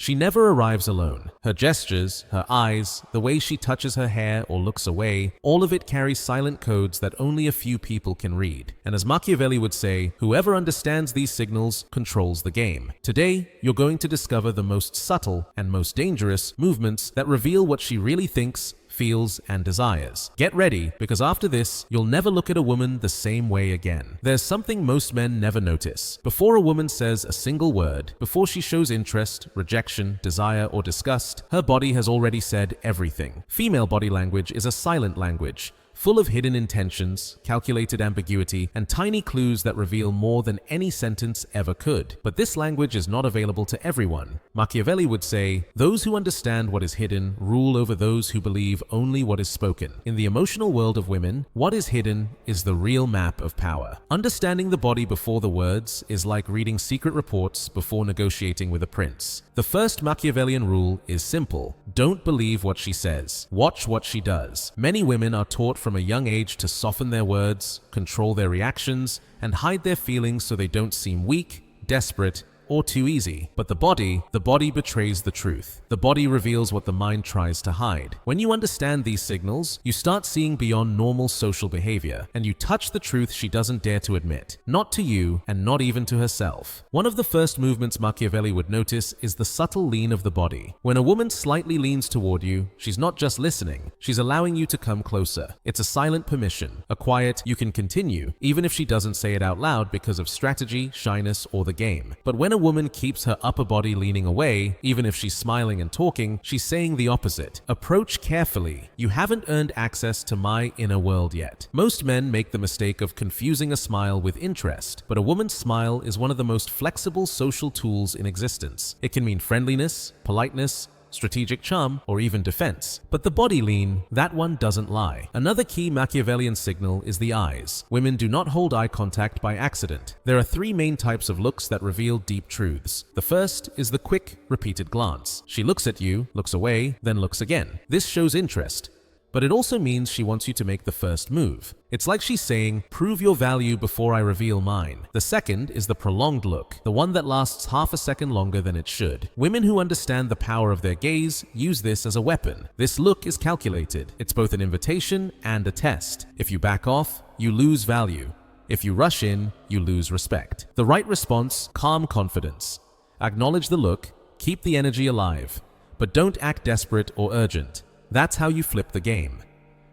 She never arrives alone. Her gestures, her eyes, the way she touches her hair or looks away, all of it carries silent codes that only a few people can read. And as Machiavelli would say, whoever understands these signals controls the game. Today, you're going to discover the most subtle and most dangerous movements that reveal what she really thinks, feels, and desires. Get ready, because after this, you'll never look at a woman the same way again. There's something most men never notice. Before a woman says a single word, before she shows interest, rejection, desire, or disgust, her body has already said everything. Female body language is a silent language, full of hidden intentions, calculated ambiguity, and tiny clues that reveal more than any sentence ever could. But this language is not available to everyone. Machiavelli would say, "Those who understand what is hidden rule over those who believe only what is spoken." In the emotional world of women, what is hidden is the real map of power. Understanding the body before the words is like reading secret reports before negotiating with a prince. The first Machiavellian rule is simple: don't believe what she says. Watch what she does. Many women are taught from a young age to soften their words, control their reactions, and hide their feelings so they don't seem weak, desperate, or too easy. But the body betrays the truth. The body reveals what the mind tries to hide. When you understand these signals, you start seeing beyond normal social behavior, and you touch the truth she doesn't dare to admit. Not to you, and not even to herself. One of the first movements Machiavelli would notice is the subtle lean of the body. When a woman slightly leans toward you, she's not just listening, she's allowing you to come closer. It's a silent permission, a quiet, "you can continue," even if she doesn't say it out loud because of strategy, shyness, or the game. But when a woman keeps her upper body leaning away, even if she's smiling and talking, she's saying the opposite. Approach carefully. You haven't earned access to my inner world yet. Most men make the mistake of confusing a smile with interest, but a woman's smile is one of the most flexible social tools in existence. It can mean friendliness, politeness, strategic charm, or even defense. But the body lean, that one doesn't lie. Another key Machiavellian signal is the eyes. Women do not hold eye contact by accident. There are three main types of looks that reveal deep truths. The first is the quick, repeated glance. She looks at you, looks away, then looks again. This shows interest, but it also means she wants you to make the first move. It's like she's saying, "Prove your value before I reveal mine." The second is the prolonged look, the one that lasts half a second longer than it should. Women who understand the power of their gaze use this as a weapon. This look is calculated. It's both an invitation and a test. If you back off, you lose value. If you rush in, you lose respect. The right response: calm confidence. Acknowledge the look, keep the energy alive, but don't act desperate or urgent. That's how you flip the game.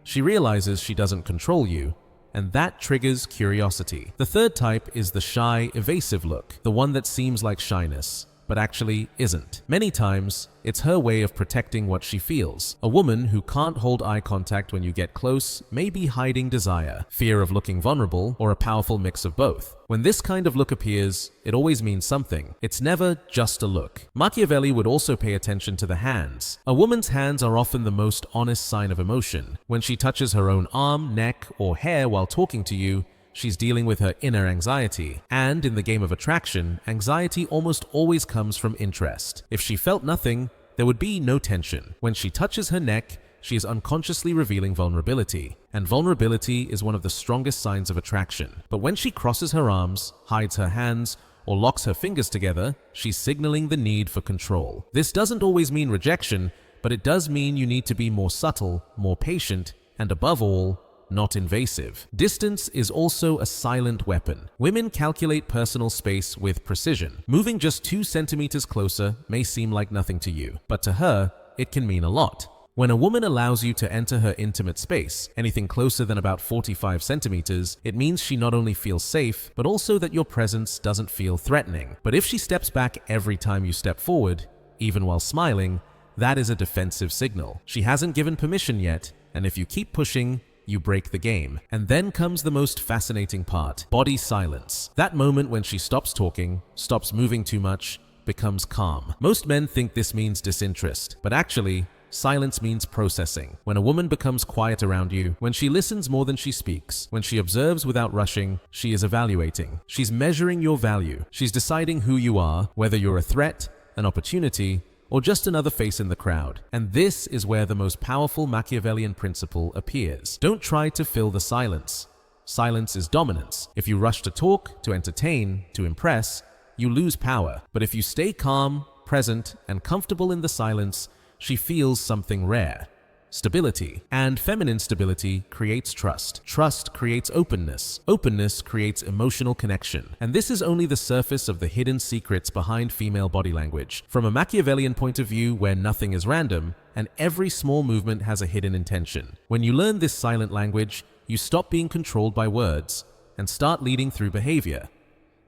She realizes she doesn't control you, and that triggers curiosity. The third type is the shy, evasive look, the one that seems like shyness, but actually isn't. Many times, it's her way of protecting what she feels. A woman who can't hold eye contact when you get close may be hiding desire, fear of looking vulnerable, or a powerful mix of both. When this kind of look appears, it always means something. It's never just a look. Machiavelli would also pay attention to the hands. A woman's hands are often the most honest sign of emotion. When she touches her own arm, neck, or hair while talking to you, she's dealing with her inner anxiety. And in the game of attraction, anxiety almost always comes from interest. If she felt nothing, there would be no tension. When she touches her neck, she is unconsciously revealing vulnerability. And vulnerability is one of the strongest signs of attraction. But when she crosses her arms, hides her hands, or locks her fingers together, she's signaling the need for control. This doesn't always mean rejection, but it does mean you need to be more subtle, more patient, and above all, not invasive. Distance is also a silent weapon. Women calculate personal space with precision. Moving just 2 centimeters closer may seem like nothing to you, but to her, it can mean a lot. When a woman allows you to enter her intimate space, anything closer than about 45 centimeters, it means she not only feels safe, but also that your presence doesn't feel threatening. But if she steps back every time you step forward, even while smiling, that is a defensive signal. She hasn't given permission yet, and if you keep pushing, you break the game. And then comes the most fascinating part: body silence. That moment when she stops talking, stops moving too much, becomes calm. Most men think this means disinterest, but actually, silence means processing. When a woman becomes quiet around you, when she listens more than she speaks, when she observes without rushing, she is evaluating. She's measuring your value. She's deciding who you are, whether you're a threat, an opportunity, or just another face in the crowd. And this is where the most powerful Machiavellian principle appears. Don't try to fill the silence. Silence is dominance. If you rush to talk, to entertain, to impress, you lose power. But if you stay calm, present, and comfortable in the silence, she feels something rare: stability. And feminine stability creates trust. Trust creates openness. Openness creates emotional connection. And this is only the surface of the hidden secrets behind female body language. From a Machiavellian point of view, where nothing is random and every small movement has a hidden intention. When you learn this silent language, you stop being controlled by words and start leading through behavior.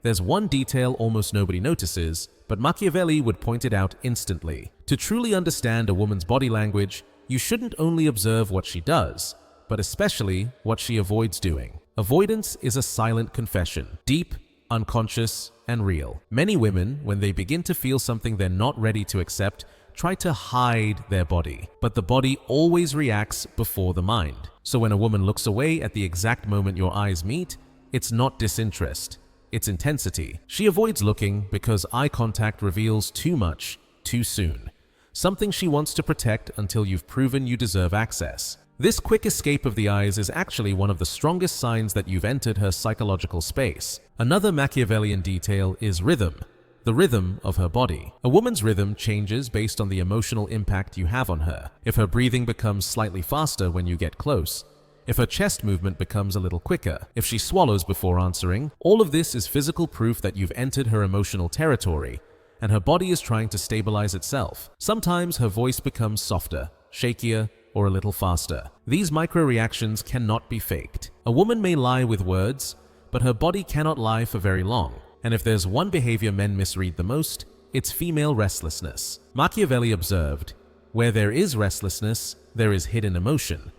There's one detail almost nobody notices, but Machiavelli would point it out instantly. To truly understand a woman's body language, you shouldn't only observe what she does, but especially what she avoids doing. Avoidance is a silent confession, deep, unconscious, and real. Many women, when they begin to feel something they're not ready to accept, try to hide their body, but the body always reacts before the mind. So when a woman looks away at the exact moment your eyes meet, it's not disinterest, it's intensity. She avoids looking because eye contact reveals too much, too soon. Something she wants to protect until you've proven you deserve access. This quick escape of the eyes is actually one of the strongest signs that you've entered her psychological space. Another Machiavellian detail is rhythm, the rhythm of her body. A woman's rhythm changes based on the emotional impact you have on her. If her breathing becomes slightly faster when you get close, if her chest movement becomes a little quicker, if she swallows before answering, all of this is physical proof that you've entered her emotional territory, and her body is trying to stabilize itself. Sometimes her voice becomes softer, shakier, or a little faster. These micro-reactions cannot be faked. A woman may lie with words, but her body cannot lie for very long. And if there's one behavior men misread the most, it's female restlessness. Machiavelli observed, where there is restlessness, there is hidden emotion.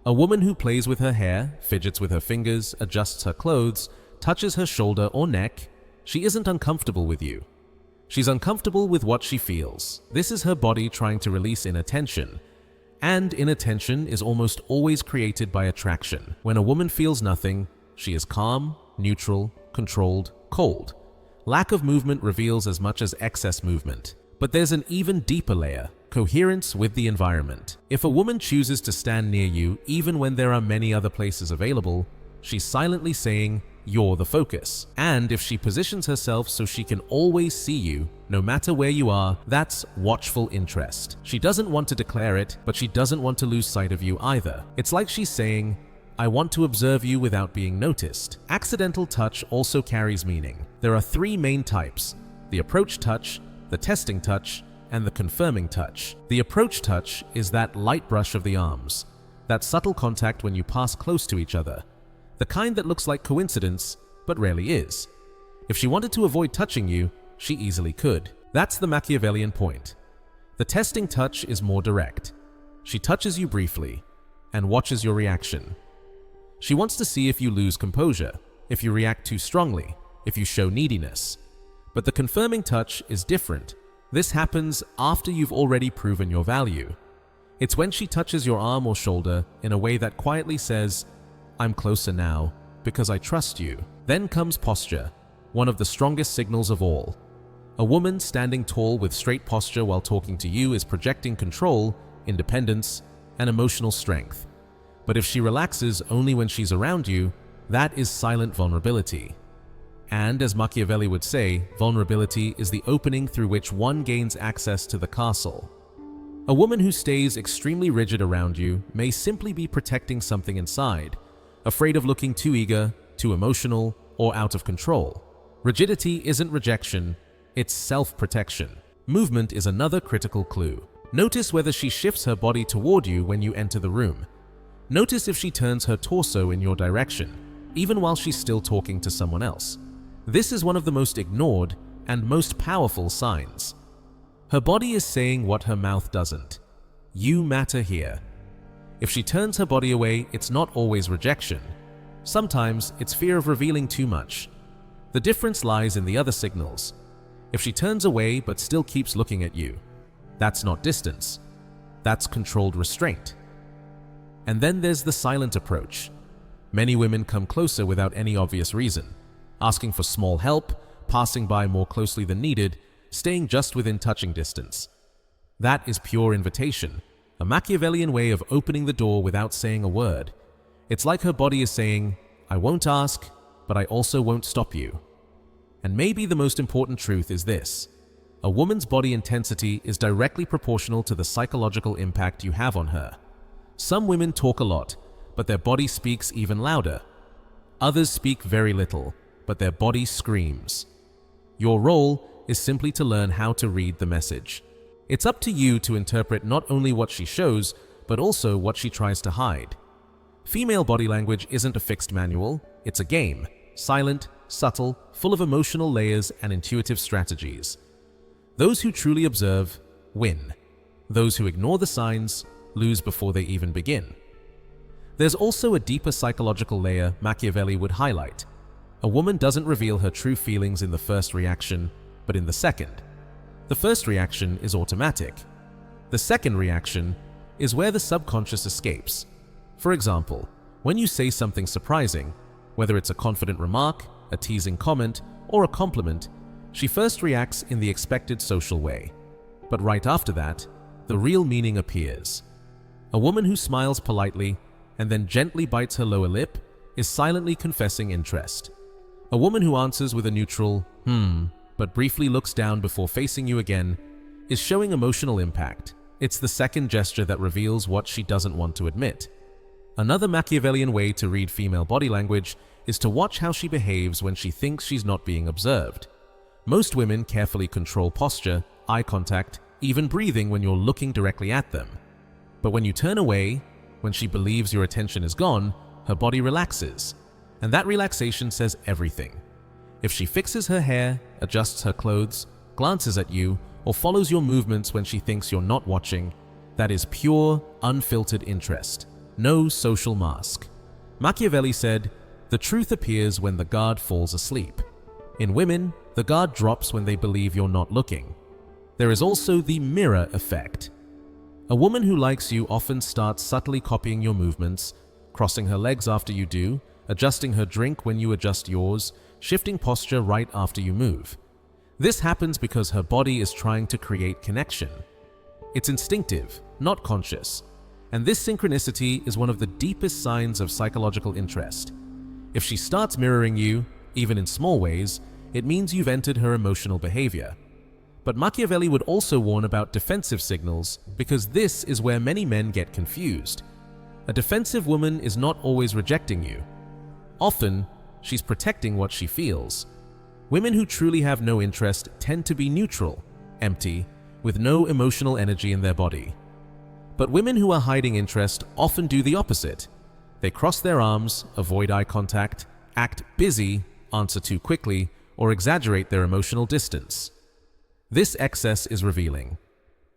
A woman who plays with her hair, fidgets with her fingers, adjusts her clothes, touches her shoulder or neck, she isn't uncomfortable with you. She's uncomfortable with what she feels. This is her body trying to release inner tension. And inner tension is almost always created by attraction. When a woman feels nothing, she is calm, neutral, controlled, cold. Lack of movement reveals as much as excess movement. But there's an even deeper layer: coherence with the environment. If a woman chooses to stand near you even when there are many other places available, she's silently saying, "You're the focus." And if she positions herself so she can always see you, no matter where you are, that's watchful interest. She doesn't want to declare it, but she doesn't want to lose sight of you either. It's like she's saying, "I want to observe you without being noticed." Accidental touch also carries meaning. There are three main types: the approach touch, the testing touch, and the confirming touch. The approach touch is that light brush of the arms, that subtle contact when you pass close to each other, the kind that looks like coincidence, but rarely is. If she wanted to avoid touching you, she easily could. That's the Machiavellian point. The testing touch is more direct. She touches you briefly and watches your reaction. She wants to see if you lose composure, if you react too strongly, if you show neediness. But the confirming touch is different. This happens after you've already proven your value. It's when she touches your arm or shoulder in a way that quietly says, "I'm closer now because I trust you." Then comes posture, one of the strongest signals of all. A woman standing tall with straight posture while talking to you is projecting control, independence, and emotional strength. But if she relaxes only when she's around you, that is silent vulnerability. And as Machiavelli would say, vulnerability is the opening through which one gains access to the castle. A woman who stays extremely rigid around you may simply be protecting something inside, afraid of looking too eager, too emotional, or out of control. Rigidity isn't rejection, it's self-protection. Movement is another critical clue. Notice whether she shifts her body toward you when you enter the room. Notice if she turns her torso in your direction, even while she's still talking to someone else. This is one of the most ignored and most powerful signs. Her body is saying what her mouth doesn't. You matter here. If she turns her body away, it's not always rejection. Sometimes it's fear of revealing too much. The difference lies in the other signals. If she turns away but still keeps looking at you, that's not distance. That's controlled restraint. And then there's the silent approach. Many women come closer without any obvious reason, asking for small help, passing by more closely than needed, staying just within touching distance. That is pure invitation, a Machiavellian way of opening the door without saying a word. It's like her body is saying, "I won't ask, but I also won't stop you." And maybe the most important truth is this: A woman's body intensity is directly proportional to the psychological impact you have on her. Some women talk a lot, but their body speaks even louder. Others speak very little, but their body screams. Your role is simply to learn how to read the message. It's up to you to interpret not only what she shows, but also what she tries to hide. Female body language isn't a fixed manual, it's a game, silent, subtle, full of emotional layers and intuitive strategies. Those who truly observe win. Those who ignore the signs lose before they even begin. There's also a deeper psychological layer Machiavelli would highlight. A woman doesn't reveal her true feelings in the first reaction, but in the second. The first reaction is automatic. The second reaction is where the subconscious escapes. For example, when you say something surprising, whether it's a confident remark, a teasing comment, or a compliment, she first reacts in the expected social way. But right after that, the real meaning appears. A woman who smiles politely and then gently bites her lower lip is silently confessing interest. A woman who answers with a neutral, but briefly looks down before facing you again is showing emotional impact. It's the second gesture that reveals what she doesn't want to admit. Another Machiavellian way to read female body language is to watch how she behaves when she thinks she's not being observed. Most women carefully control posture, eye contact, even breathing when you're looking directly at them. But when you turn away, when she believes your attention is gone, her body relaxes. And that relaxation says everything. If she fixes her hair, adjusts her clothes, glances at you, or follows your movements when she thinks you're not watching, that is pure, unfiltered interest. No social mask. Machiavelli said, "The truth appears when the guard falls asleep." In women, the guard drops when they believe you're not looking. There is also the mirror effect. A woman who likes you often starts subtly copying your movements, crossing her legs after you do, adjusting her drink when you adjust yours, shifting posture right after you move. This happens because her body is trying to create connection. It's instinctive, not conscious, and this synchronicity is one of the deepest signs of psychological interest. If she starts mirroring you, even in small ways, it means you've entered her emotional behavior. But Machiavelli would also warn about defensive signals because this is where many men get confused. A defensive woman is not always rejecting you. Often, she's protecting what she feels. Women who truly have no interest tend to be neutral, empty, with no emotional energy in their body. But women who are hiding interest often do the opposite. They cross their arms, avoid eye contact, act busy, answer too quickly, or exaggerate their emotional distance. This excess is revealing.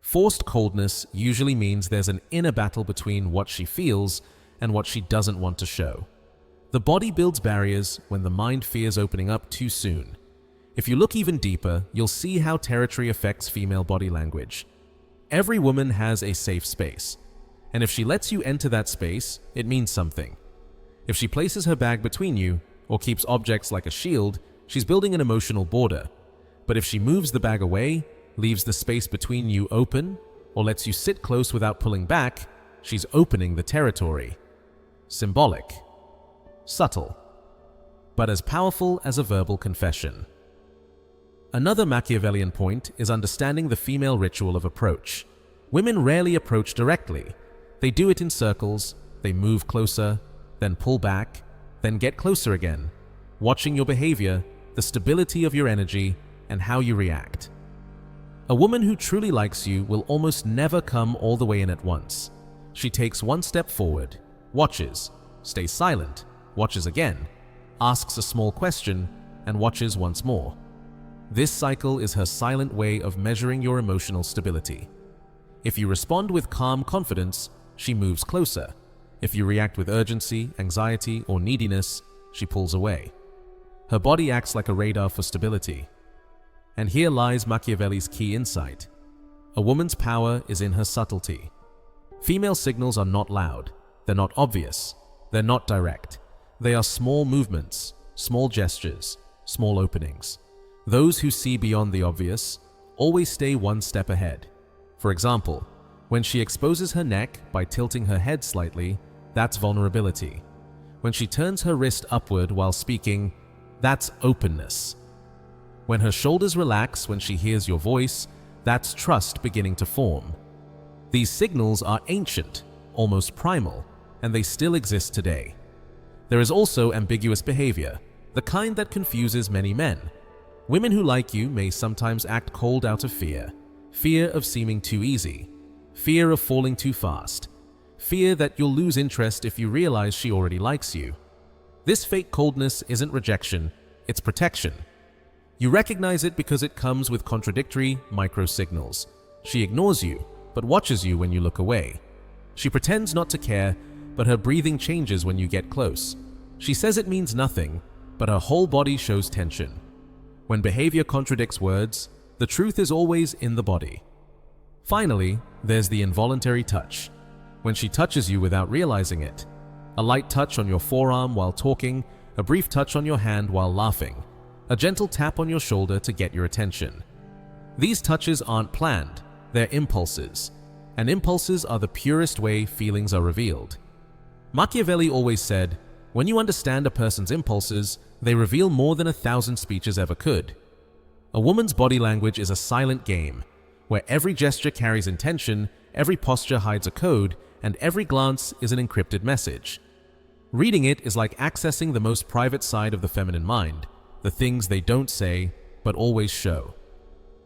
Forced coldness usually means there's an inner battle between what she feels and what she doesn't want to show. The body builds barriers when the mind fears opening up too soon. If you look even deeper, you'll see how territory affects female body language. Every woman has a safe space, and if she lets you enter that space, it means something. If she places her bag between you, or keeps objects like a shield, she's building an emotional border. But if she moves the bag away, leaves the space between you open, or lets you sit close without pulling back, she's opening the territory. Symbolic. Subtle. But as powerful as a verbal confession. Another Machiavellian point is understanding the female ritual of approach. Women rarely approach directly. They do it in circles, they move closer, then pull back, then get closer again, watching your behavior, the stability of your energy, and how you react. A woman who truly likes you will almost never come all the way in at once. She takes one step forward, watches, stays silent, watches again, asks a small question, and watches once more. This cycle is her silent way of measuring your emotional stability. If you respond with calm confidence, she moves closer. If you react with urgency, anxiety, or neediness, she pulls away. Her body acts like a radar for stability. And here lies Machiavelli's key insight. A woman's power is in her subtlety. Female signals are not loud, they're not obvious, they're not direct. They are small movements, small gestures, small openings. Those who see beyond the obvious always stay one step ahead. For example, when she exposes her neck by tilting her head slightly, that's vulnerability. When she turns her wrist upward while speaking, that's openness. When her shoulders relax when she hears your voice, that's trust beginning to form. These signals are ancient, almost primal, and they still exist today. There is also ambiguous behavior, the kind that confuses many men. Women who like you may sometimes act cold out of fear. Fear of seeming too easy. Fear of falling too fast. Fear that you'll lose interest if you realize she already likes you. This fake coldness isn't rejection, it's protection. You recognize it because it comes with contradictory micro-signals. She ignores you, but watches you when you look away. She pretends not to care, but her breathing changes when you get close. She says it means nothing, but her whole body shows tension. When behavior contradicts words, the truth is always in the body. Finally, there's the involuntary touch. When she touches you without realizing it. A light touch on your forearm while talking, a brief touch on your hand while laughing, a gentle tap on your shoulder to get your attention. These touches aren't planned, they're impulses. And impulses are the purest way feelings are revealed. Machiavelli always said, when you understand a person's impulses, they reveal more than 1,000 speeches ever could. A woman's body language is a silent game, where every gesture carries intention, every posture hides a code, and every glance is an encrypted message. Reading it is like accessing the most private side of the feminine mind, the things they don't say, but always show.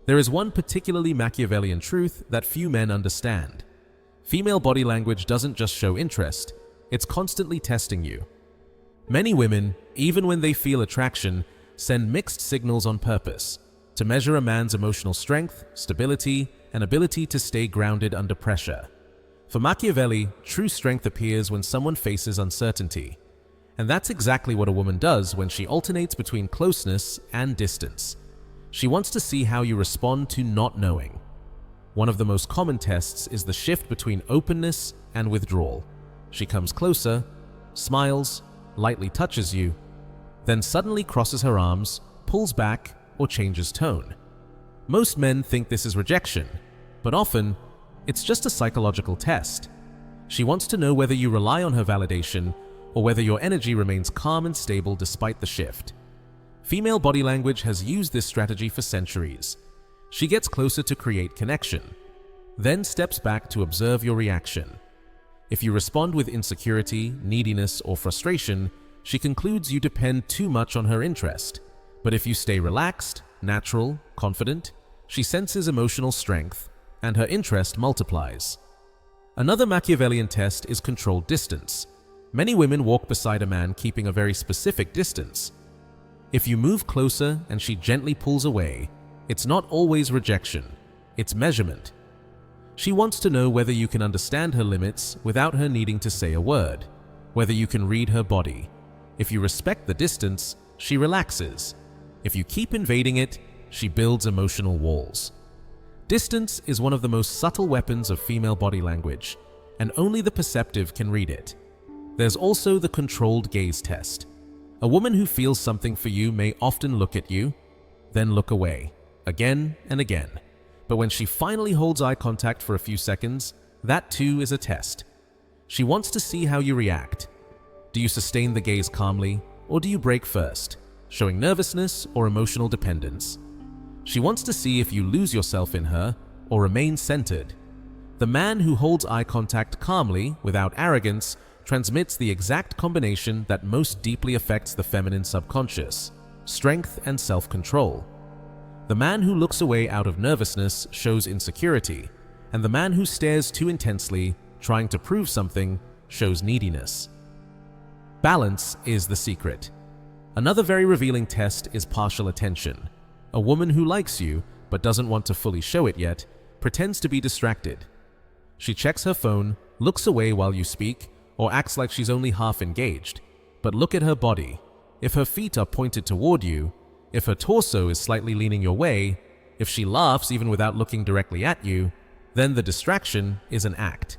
There is one particularly Machiavellian truth that few men understand. Female body language doesn't just show interest, it's constantly testing you. Many women, even when they feel attraction, send mixed signals on purpose to measure a man's emotional strength, stability, and ability to stay grounded under pressure. For Machiavelli, true strength appears when someone faces uncertainty. And that's exactly what a woman does when she alternates between closeness and distance. She wants to see how you respond to not knowing. One of the most common tests is the shift between openness and withdrawal. She comes closer, smiles, lightly touches you, then suddenly crosses her arms, pulls back, or changes tone. Most men think this is rejection, but often, it's just a psychological test. She wants to know whether you rely on her validation or whether your energy remains calm and stable despite the shift. Female body language has used this strategy for centuries. She gets closer to create connection, then steps back to observe your reaction. If you respond with insecurity, neediness, or frustration, she concludes you depend too much on her interest. But if you stay relaxed, natural, confident, she senses emotional strength, and her interest multiplies. Another Machiavellian test is controlled distance. Many women walk beside a man keeping a very specific distance. If you move closer and she gently pulls away, it's not always rejection, it's measurement. She wants to know whether you can understand her limits without her needing to say a word, whether you can read her body. If you respect the distance, she relaxes. If you keep invading it, she builds emotional walls. Distance is one of the most subtle weapons of female body language, and only the perceptive can read it. There's also the controlled gaze test. A woman who feels something for you may often look at you, then look away, again and again. But when she finally holds eye contact for a few seconds, that too is a test. She wants to see how you react. Do you sustain the gaze calmly, or do you break first, showing nervousness or emotional dependence? She wants to see if you lose yourself in her or remain centered. The man who holds eye contact calmly, without arrogance, transmits the exact combination that most deeply affects the feminine subconscious: strength and self-control. The man who looks away out of nervousness shows insecurity, and the man who stares too intensely, trying to prove something, shows neediness. Balance is the secret. Another very revealing test is partial attention. A woman who likes you, but doesn't want to fully show it yet, pretends to be distracted. She checks her phone, looks away while you speak, or acts like she's only half engaged. But look at her body. If her feet are pointed toward you, if her torso is slightly leaning your way, if she laughs even without looking directly at you, then the distraction is an act.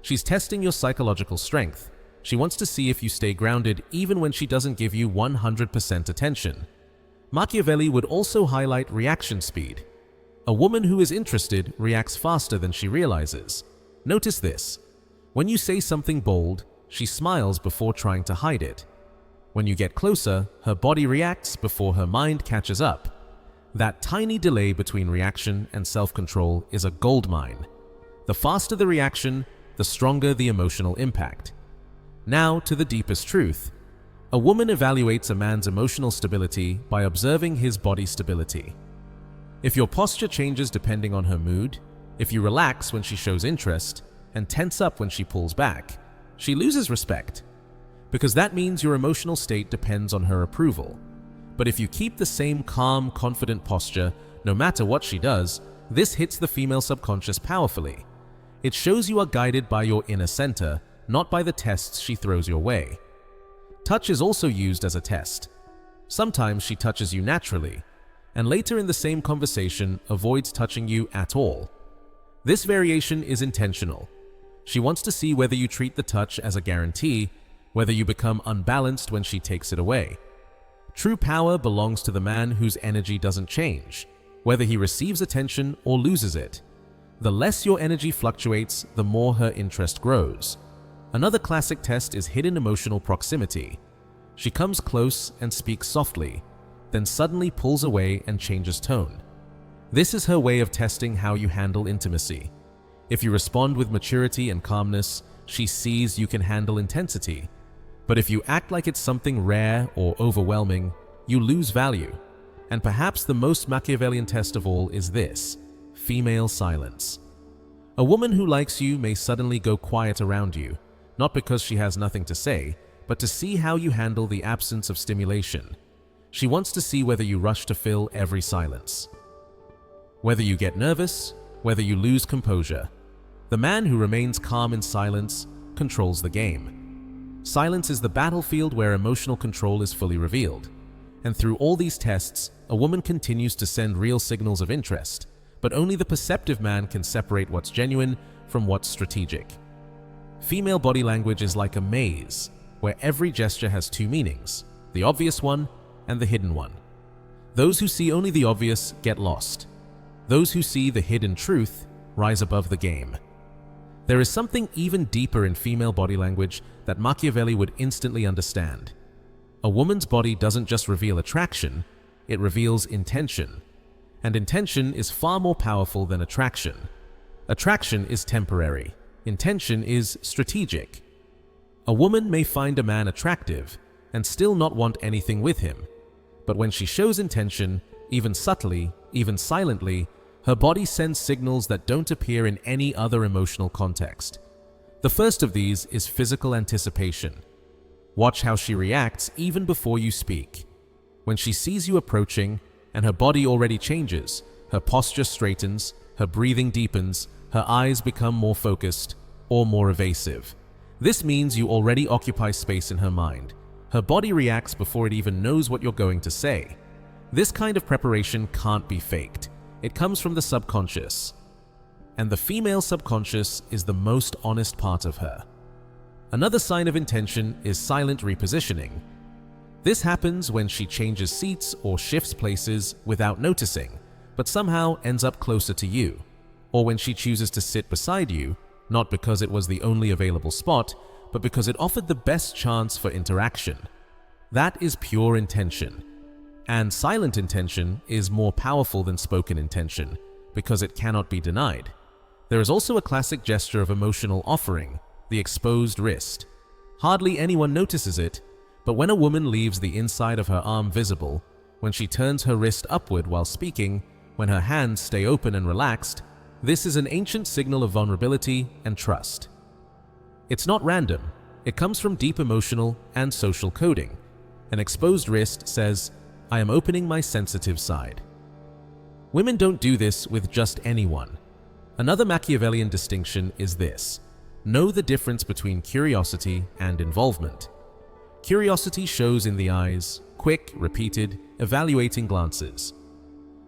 She's testing your psychological strength. She wants to see if you stay grounded even when she doesn't give you 100% attention. Machiavelli would also highlight reaction speed. A woman who is interested reacts faster than she realizes. Notice this. When you say something bold, she smiles before trying to hide it. When you get closer, her body reacts before her mind catches up. That tiny delay between reaction and self-control is a goldmine. The faster the reaction, the stronger the emotional impact. Now to the deepest truth. A woman evaluates a man's emotional stability by observing his body stability. If your posture changes depending on her mood, if you relax when she shows interest and tense up when she pulls back, she loses respect, because that means your emotional state depends on her approval. But if you keep the same calm, confident posture, no matter what she does, this hits the female subconscious powerfully. It shows you are guided by your inner center, not by the tests she throws your way. Touch is also used as a test. Sometimes she touches you naturally, and later in the same conversation avoids touching you at all. This variation is intentional. She wants to see whether you treat the touch as a guarantee, whether you become unbalanced when she takes it away. True power belongs to the man whose energy doesn't change, whether he receives attention or loses it. The less your energy fluctuates, the more her interest grows. Another classic test is hidden emotional proximity. She comes close and speaks softly, then suddenly pulls away and changes tone. This is her way of testing how you handle intimacy. If you respond with maturity and calmness, she sees you can handle intensity. But if you act like it's something rare or overwhelming, you lose value. And perhaps the most Machiavellian test of all is this: female silence. A woman who likes you may suddenly go quiet around you, not because she has nothing to say, but to see how you handle the absence of stimulation. She wants to see whether you rush to fill every silence, whether you get nervous, whether you lose composure. The man who remains calm in silence controls the game. Silence is the battlefield where emotional control is fully revealed. And through all these tests, a woman continues to send real signals of interest, but only the perceptive man can separate what's genuine from what's strategic. Female body language is like a maze, where every gesture has two meanings, the obvious one and the hidden one. Those who see only the obvious get lost. Those who see the hidden truth rise above the game. There is something even deeper in female body language that Machiavelli would instantly understand. A woman's body doesn't just reveal attraction, it reveals intention. And intention is far more powerful than attraction. Attraction is temporary. Intention is strategic. A woman may find a man attractive and still not want anything with him. But when she shows intention, even subtly, even silently, her body sends signals that don't appear in any other emotional context. The first of these is physical anticipation. Watch how she reacts even before you speak. When she sees you approaching and her body already changes, her posture straightens, her breathing deepens, her eyes become more focused or more evasive. This means you already occupy space in her mind. Her body reacts before it even knows what you're going to say. This kind of preparation can't be faked. It comes from the subconscious. And the female subconscious is the most honest part of her. Another sign of intention is silent repositioning. This happens when she changes seats or shifts places without noticing, but somehow ends up closer to you. Or when she chooses to sit beside you, not because it was the only available spot, but because it offered the best chance for interaction. That is pure intention. And silent intention is more powerful than spoken intention, because it cannot be denied. There is also a classic gesture of emotional offering, the exposed wrist. Hardly anyone notices it, but when a woman leaves the inside of her arm visible, when she turns her wrist upward while speaking, when her hands stay open and relaxed, this is an ancient signal of vulnerability and trust. It's not random. It comes from deep emotional and social coding. An exposed wrist says, "I am opening my sensitive side." Women don't do this with just anyone. Another Machiavellian distinction is this: know the difference between curiosity and involvement. Curiosity shows in the eyes, quick, repeated, evaluating glances.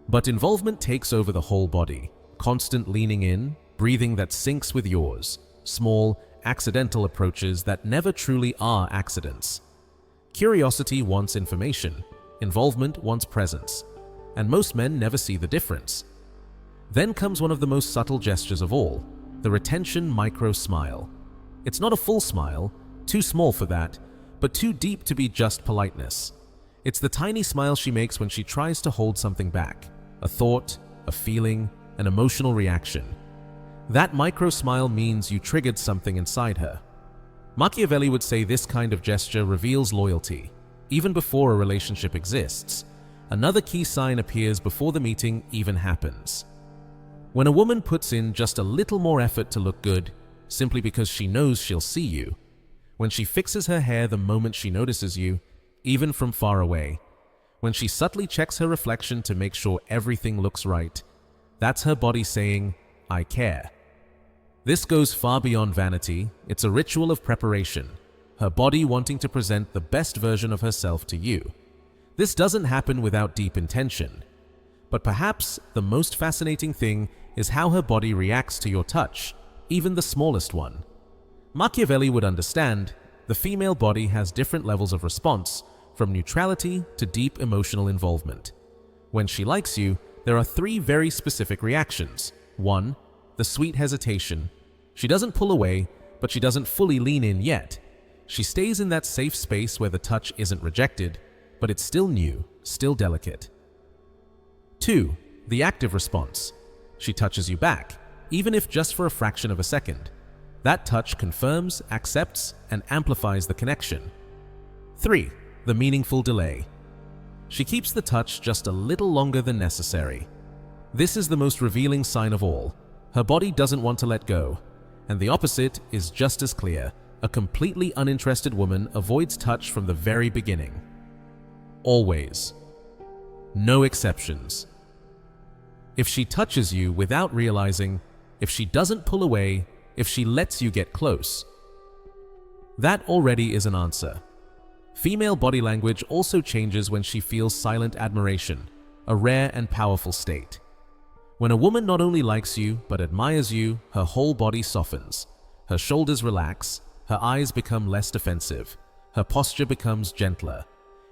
But involvement takes over the whole body, constant leaning in, breathing that syncs with yours, small, accidental approaches that never truly are accidents. Curiosity wants information, involvement wants presence, and most men never see the difference. Then comes one of the most subtle gestures of all, the retention micro-smile. It's not a full smile, too small for that, but too deep to be just politeness. It's the tiny smile she makes when she tries to hold something back, a thought, a feeling, an emotional reaction. That micro smile means you triggered something inside her. Machiavelli would say this kind of gesture reveals loyalty, even before a relationship exists. Another key sign appears before the meeting even happens. When a woman puts in just a little more effort to look good, simply because she knows she'll see you. When she fixes her hair the moment she notices you, even from far away. When she subtly checks her reflection to make sure everything looks right. That's her body saying, "I care." This goes far beyond vanity. It's a ritual of preparation, her body wanting to present the best version of herself to you. This doesn't happen without deep intention. But perhaps the most fascinating thing is how her body reacts to your touch, even the smallest one. Machiavelli would understand the female body has different levels of response, from neutrality to deep emotional involvement. When she likes you, there are 3 very specific reactions. 1. The sweet hesitation. She doesn't pull away, but she doesn't fully lean in yet. She stays in that safe space where the touch isn't rejected, but it's still new, still delicate. 2. The active response. She touches you back, even if just for a fraction of a second. That touch confirms, accepts, and amplifies the connection. 3. The meaningful delay. She keeps the touch just a little longer than necessary. This is the most revealing sign of all. Her body doesn't want to let go. And the opposite is just as clear. A completely uninterested woman avoids touch from the very beginning. Always. No exceptions. If she touches you without realizing, if she doesn't pull away, if she lets you get close, that already is an answer. Female body language also changes when she feels silent admiration, a rare and powerful state. When a woman not only likes you but admires you, her whole body softens. Her shoulders relax, her eyes become less defensive, her posture becomes gentler.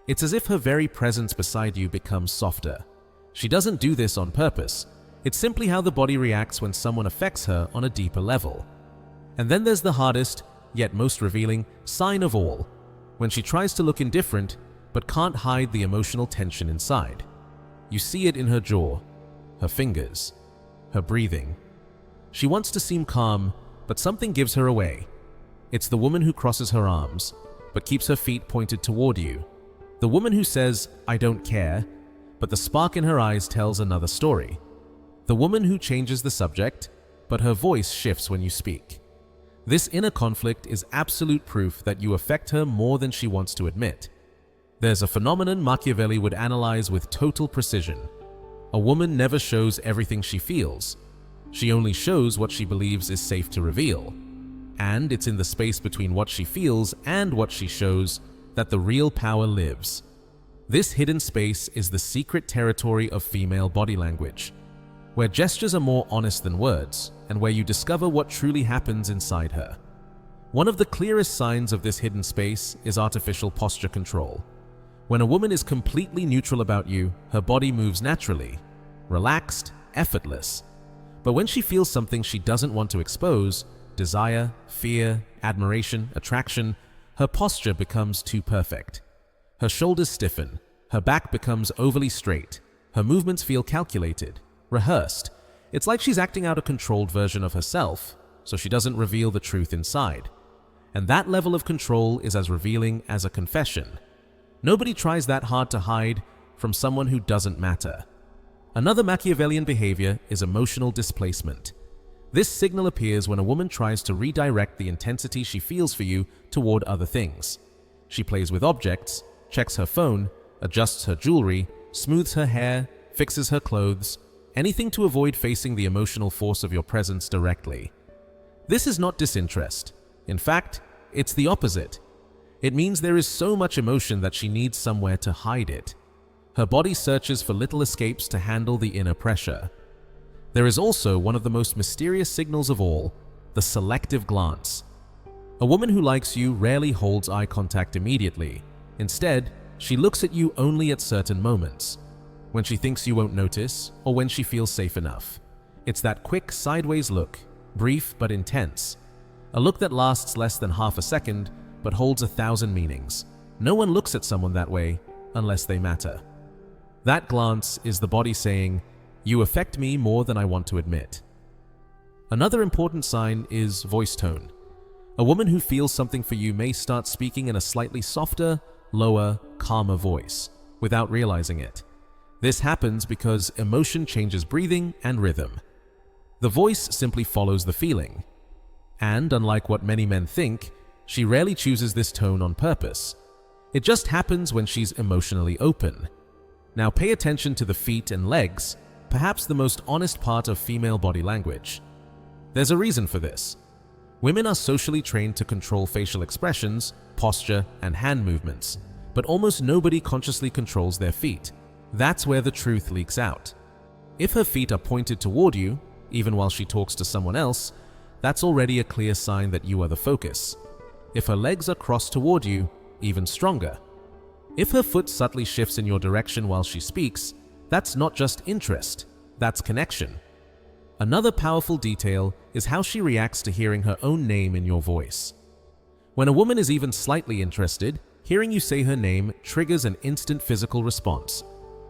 It's as if her very presence beside you becomes softer. She doesn't do this on purpose. It's simply how the body reacts when someone affects her on a deeper level. And then there's the hardest, yet most revealing, sign of all. When she tries to look indifferent, but can't hide the emotional tension inside. You see it in her jaw, her fingers, her breathing. She wants to seem calm, but something gives her away. It's the woman who crosses her arms, but keeps her feet pointed toward you. The woman who says, "I don't care," but the spark in her eyes tells another story. The woman who changes the subject, but her voice shifts when you speak. This inner conflict is absolute proof that you affect her more than she wants to admit. There's a phenomenon Machiavelli would analyze with total precision. A woman never shows everything she feels. She only shows what she believes is safe to reveal. And it's in the space between what she feels and what she shows that the real power lives. This hidden space is the secret territory of female body language, where gestures are more honest than words, and where you discover what truly happens inside her. One of the clearest signs of this hidden space is artificial posture control. When a woman is completely neutral about you, her body moves naturally, relaxed, effortless. But when she feels something she doesn't want to expose, desire, fear, admiration, attraction, her posture becomes too perfect. Her shoulders stiffen, her back becomes overly straight, her movements feel calculated, rehearsed. It's like she's acting out a controlled version of herself, so she doesn't reveal the truth inside. And that level of control is as revealing as a confession. Nobody tries that hard to hide from someone who doesn't matter. Another Machiavellian behavior is emotional displacement. This signal appears when a woman tries to redirect the intensity she feels for you toward other things. She plays with objects, checks her phone, adjusts her jewelry, smooths her hair, fixes her clothes, anything to avoid facing the emotional force of your presence directly. This is not disinterest. In fact, it's the opposite. It means there is so much emotion that she needs somewhere to hide it. Her body searches for little escapes to handle the inner pressure. There is also one of the most mysterious signals of all, the selective glance. A woman who likes you rarely holds eye contact immediately. Instead, she looks at you only at certain moments, when she thinks you won't notice or when she feels safe enough. It's that quick sideways look, brief but intense. A look that lasts less than half a second but holds 1,000 meanings. No one looks at someone that way unless they matter. That glance is the body saying, You affect me more than I want to admit. Another important sign is voice tone. A woman who feels something for you may start speaking in a slightly softer, lower, calmer voice, without realizing it. This happens because emotion changes breathing and rhythm. The voice simply follows the feeling. And unlike what many men think, she rarely chooses this tone on purpose. It just happens when she's emotionally open. Now pay attention to the feet and legs, perhaps the most honest part of female body language. There's a reason for this. Women are socially trained to control facial expressions, posture, and hand movements, but almost nobody consciously controls their feet. That's where the truth leaks out. If her feet are pointed toward you, even while she talks to someone else, that's already a clear sign that you are the focus. If her legs are crossed toward you, even stronger. If her foot subtly shifts in your direction while she speaks, that's not just interest, that's connection. Another powerful detail is how she reacts to hearing her own name in your voice. When a woman is even slightly interested, hearing you say her name triggers an instant physical response.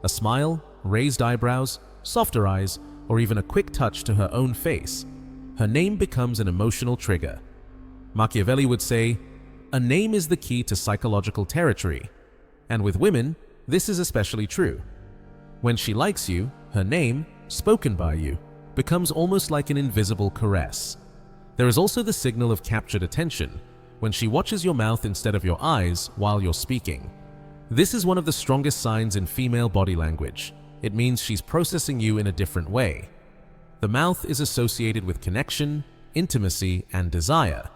A smile, raised eyebrows, softer eyes, or even a quick touch to her own face. Her name becomes an emotional trigger. Machiavelli would say, "A name is the key to psychological territory." And with women, this is especially true. When she likes you, her name, spoken by you, becomes almost like an invisible caress. There is also the signal of captured attention, when she watches your mouth instead of your eyes while you're speaking. This is one of the strongest signs in female body language. It means she's processing you in a different way. The mouth is associated with connection, intimacy, and desire,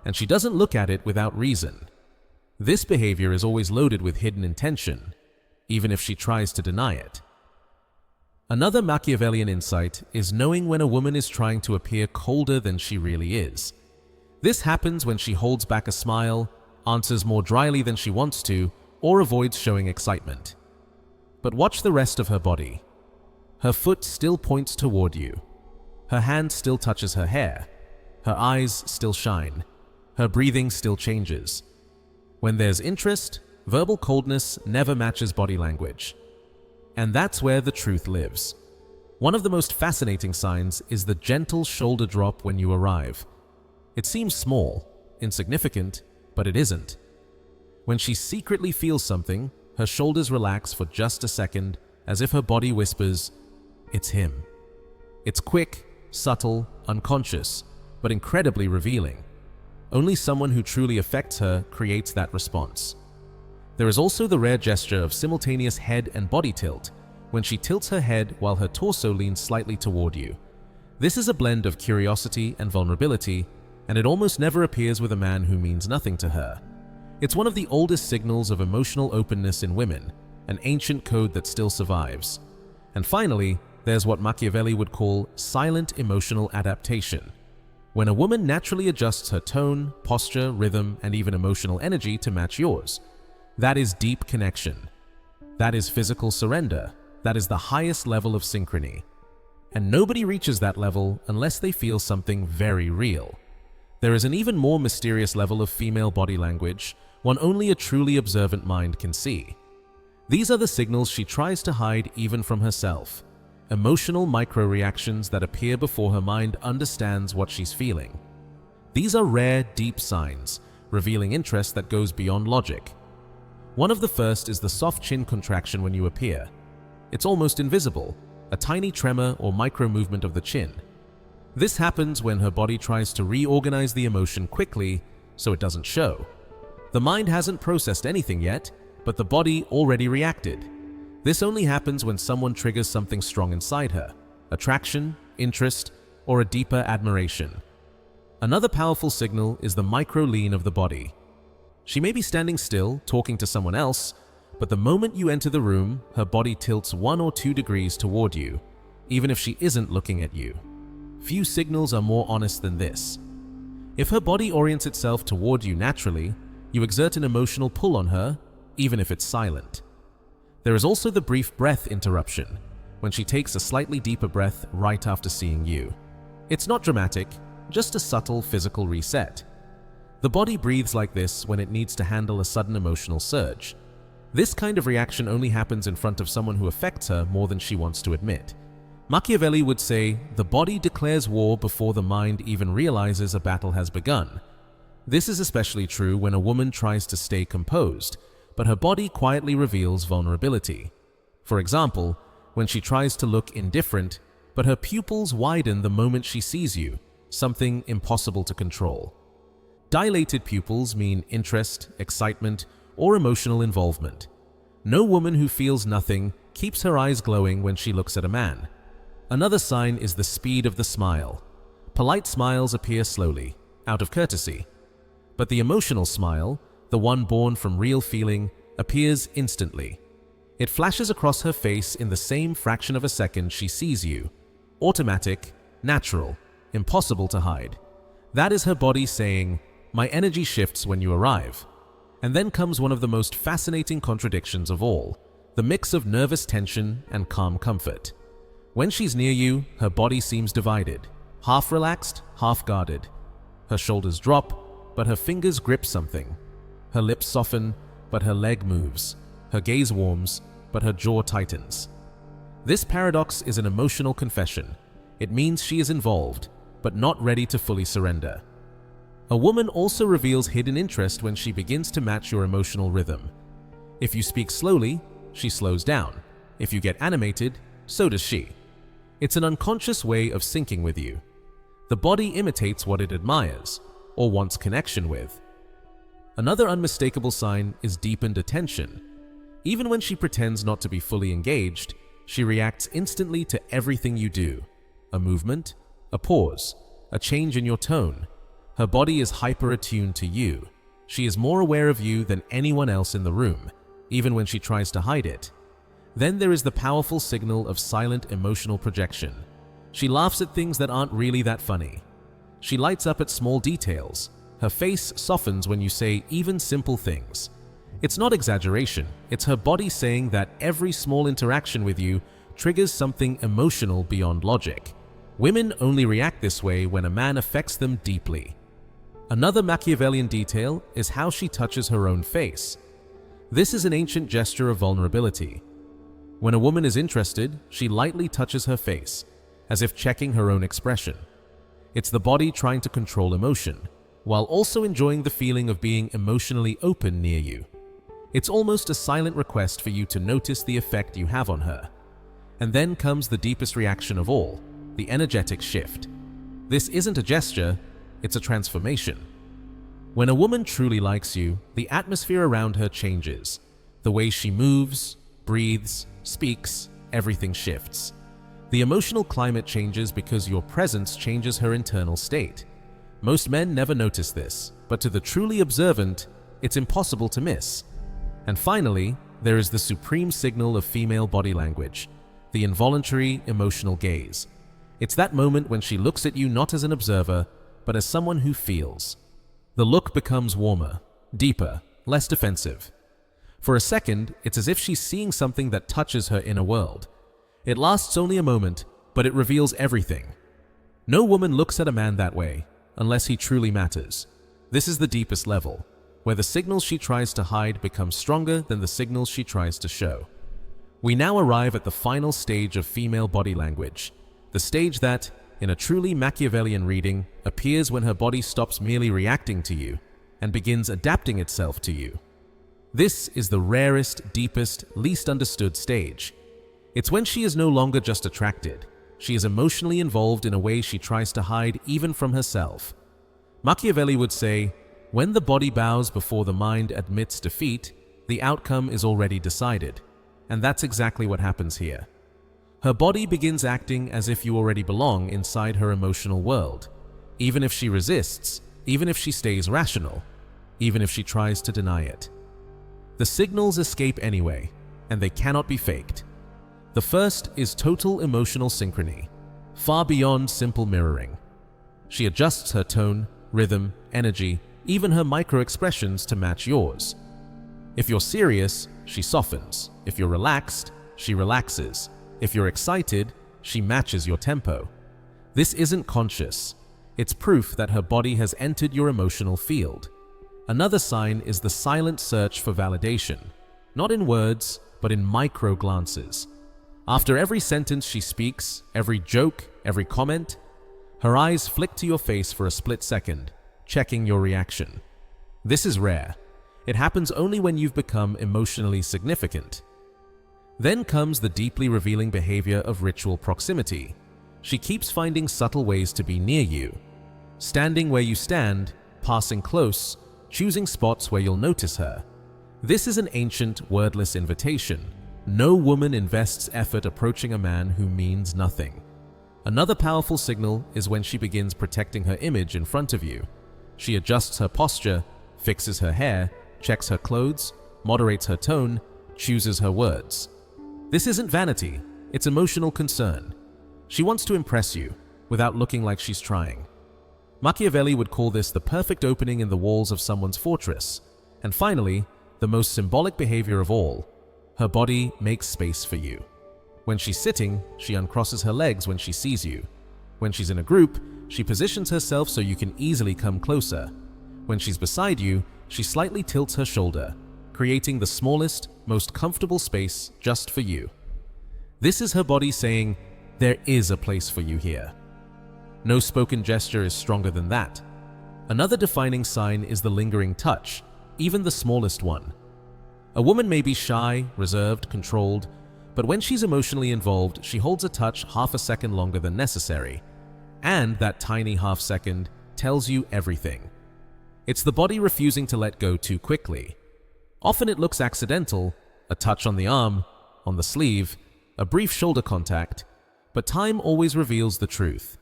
and she doesn't look at it without reason. This behavior is always loaded with hidden intention, even if she tries to deny it. Another Machiavellian insight is knowing when a woman is trying to appear colder than she really is. This happens when she holds back a smile, answers more dryly than she wants to, or avoids showing excitement. But watch the rest of her body. Her foot still points toward you. Her hand still touches her hair. Her eyes still shine. Her breathing still changes. When there's interest, verbal coldness never matches body language. And that's where the truth lives. One of the most fascinating signs is the gentle shoulder drop when you arrive. It seems small, insignificant, but it isn't. When she secretly feels something, her shoulders relax for just a second, as if her body whispers, "It's him." It's quick, subtle, unconscious, but incredibly revealing. Only someone who truly affects her creates that response. There is also the rare gesture of simultaneous head and body tilt, when she tilts her head while her torso leans slightly toward you. This is a blend of curiosity and vulnerability, and it almost never appears with a man who means nothing to her. It's one of the oldest signals of emotional openness in women, an ancient code that still survives. And finally, there's what Machiavelli would call silent emotional adaptation. When a woman naturally adjusts her tone, posture, rhythm, and even emotional energy to match yours. That is deep connection. That is physical surrender. That is the highest level of synchrony. And nobody reaches that level unless they feel something very real. There is an even more mysterious level of female body language, one only a truly observant mind can see. These are the signals she tries to hide even from herself. Emotional micro-reactions that appear before her mind understands what she's feeling. These are rare, deep signs, revealing interest that goes beyond logic. One of the first is the soft chin contraction when you appear. It's almost invisible, a tiny tremor or micro-movement of the chin. This happens when her body tries to reorganize the emotion quickly so it doesn't show. The mind hasn't processed anything yet, but the body already reacted. This only happens when someone triggers something strong inside her: attraction, interest, or a deeper admiration. Another powerful signal is the micro-lean of the body. She may be standing still, talking to someone else, but the moment you enter the room, her body tilts 1 or 2 degrees toward you, even if she isn't looking at you. Few signals are more honest than this. If her body orients itself toward you naturally, you exert an emotional pull on her, even if it's silent. There is also the brief breath interruption, when she takes a slightly deeper breath right after seeing you. It's not dramatic, just a subtle physical reset. The body breathes like this when it needs to handle a sudden emotional surge. This kind of reaction only happens in front of someone who affects her more than she wants to admit. Machiavelli would say, the body declares war before the mind even realizes a battle has begun. This is especially true when a woman tries to stay composed, but her body quietly reveals vulnerability. For example, when she tries to look indifferent, but her pupils widen the moment she sees you, something impossible to control. Dilated pupils mean interest, excitement, or emotional involvement. No woman who feels nothing keeps her eyes glowing when she looks at a man. Another sign is the speed of the smile. Polite smiles appear slowly, out of courtesy. But the emotional smile, the one born from real feeling, appears instantly. It flashes across her face in the same fraction of a second she sees you. Automatic, natural, impossible to hide. That is her body saying, "My energy shifts when you arrive." And then comes one of the most fascinating contradictions of all, the mix of nervous tension and calm comfort. When she's near you, her body seems divided, half relaxed, half guarded. Her shoulders drop, but her fingers grip something. Her lips soften, but her leg moves. Her gaze warms, but her jaw tightens. This paradox is an emotional confession. It means she is involved, but not ready to fully surrender. A woman also reveals hidden interest when she begins to match your emotional rhythm. If you speak slowly, she slows down. If you get animated, so does she. It's an unconscious way of syncing with you. The body imitates what it admires, or wants connection with. Another unmistakable sign is deepened attention. Even when she pretends not to be fully engaged, she reacts instantly to everything you do. A movement, a pause, a change in your tone. Her body is hyper-attuned to you. She is more aware of you than anyone else in the room, even when she tries to hide it. Then there is the powerful signal of silent emotional projection. She laughs at things that aren't really that funny. She lights up at small details. Her face softens when you say even simple things. It's not exaggeration, it's her body saying that every small interaction with you triggers something emotional beyond logic. Women only react this way when a man affects them deeply. Another Machiavellian detail is how she touches her own face. This is an ancient gesture of vulnerability. When a woman is interested, she lightly touches her face, as if checking her own expression. It's the body trying to control emotion, while also enjoying the feeling of being emotionally open near you. It's almost a silent request for you to notice the effect you have on her. And then comes the deepest reaction of all, the energetic shift. This isn't a gesture, it's a transformation. When a woman truly likes you, the atmosphere around her changes. The way she moves, breathes, speaks, everything shifts. The emotional climate changes because your presence changes her internal state. Most men never notice this, but to the truly observant, it's impossible to miss. And finally, there is the supreme signal of female body language, the involuntary emotional gaze. It's that moment when she looks at you not as an observer, but as someone who feels. The look becomes warmer, deeper, less defensive. For a second, it's as if she's seeing something that touches her inner world. It lasts only a moment, but it reveals everything. No woman looks at a man that way, unless he truly matters. This is the deepest level, where the signals she tries to hide become stronger than the signals she tries to show. We now arrive at the final stage of female body language, the stage that, in a truly Machiavellian reading, appears when her body stops merely reacting to you and begins adapting itself to you. This is the rarest, deepest, least understood stage. It's when she is no longer just attracted. She is emotionally involved in a way she tries to hide even from herself. Machiavelli would say, when the body bows before the mind admits defeat, the outcome is already decided. And that's exactly what happens here. Her body begins acting as if you already belong inside her emotional world, even if she resists, even if she stays rational, even if she tries to deny it. The signals escape anyway, and they cannot be faked. The first is total emotional synchrony, far beyond simple mirroring. She adjusts her tone, rhythm, energy, even her micro-expressions to match yours. If you're serious, she softens. If you're relaxed, she relaxes. If you're excited, she matches your tempo. This isn't conscious. It's proof that her body has entered your emotional field. Another sign is the silent search for validation, not in words, but in micro glances. After every sentence she speaks, every joke, every comment, her eyes flick to your face for a split second, checking your reaction. This is rare. It happens only when you've become emotionally significant. Then comes the deeply revealing behavior of ritual proximity. She keeps finding subtle ways to be near you. Standing where you stand, passing close, choosing spots where you'll notice her. This is an ancient, wordless invitation. No woman invests effort approaching a man who means nothing. Another powerful signal is when she begins protecting her image in front of you. She adjusts her posture, fixes her hair, checks her clothes, moderates her tone, chooses her words. This isn't vanity, it's emotional concern. She wants to impress you without looking like she's trying. Machiavelli would call this the perfect opening in the walls of someone's fortress. And finally, the most symbolic behavior of all, her body makes space for you. When she's sitting, she uncrosses her legs when she sees you. When she's in a group, she positions herself so you can easily come closer. When she's beside you, she slightly tilts her shoulder, creating the smallest, most comfortable space just for you. This is her body saying, there is a place for you here. No spoken gesture is stronger than that. Another defining sign is the lingering touch, even the smallest one. A woman may be shy, reserved, controlled, but when she's emotionally involved, she holds a touch half a second longer than necessary. And that tiny half second tells you everything. It's the body refusing to let go too quickly. Often it looks accidental, a touch on the arm, on the sleeve, a brief shoulder contact, but time always reveals the truth.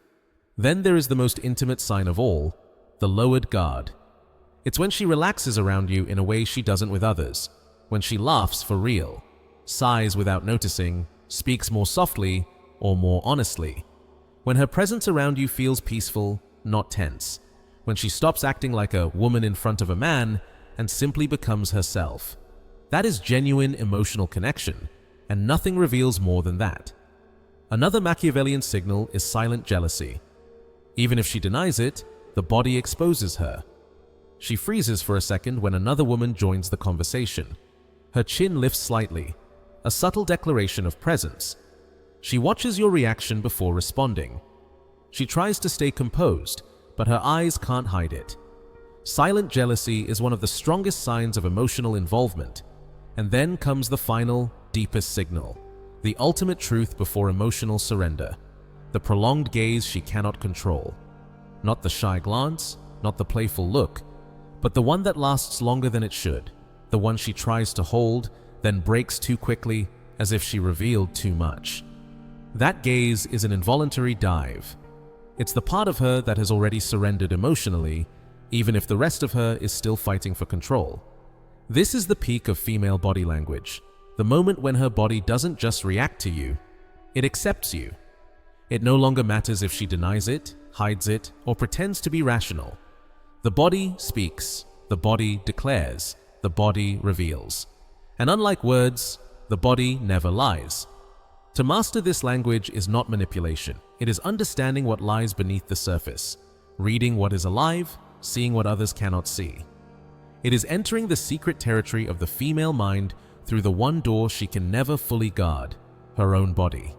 Then there is the most intimate sign of all, the lowered guard. It's when she relaxes around you in a way she doesn't with others, when she laughs for real, sighs without noticing, speaks more softly or more honestly. When her presence around you feels peaceful, not tense. When she stops acting like a woman in front of a man and simply becomes herself. That is genuine emotional connection, and nothing reveals more than that. Another Machiavellian signal is silent jealousy. Even if she denies it, the body exposes her. She freezes for a second when another woman joins the conversation. Her chin lifts slightly, a subtle declaration of presence. She watches your reaction before responding. She tries to stay composed, but her eyes can't hide it. Silent jealousy is one of the strongest signs of emotional involvement. And then comes the final, deepest signal, the ultimate truth before emotional surrender. The prolonged gaze she cannot control. Not the shy glance, not the playful look, but the one that lasts longer than it should. The one she tries to hold, then breaks too quickly, as if she revealed too much. That gaze is an involuntary dive. It's the part of her that has already surrendered emotionally, even if the rest of her is still fighting for control. This is the peak of female body language, the moment when her body doesn't just react to you, it accepts you. It no longer matters if she denies it, hides it, or pretends to be rational. The body speaks, the body declares, the body reveals. And unlike words, the body never lies. To master this language is not manipulation. It is understanding what lies beneath the surface, reading what is alive, seeing what others cannot see. It is entering the secret territory of the female mind through the one door she can never fully guard, her own body.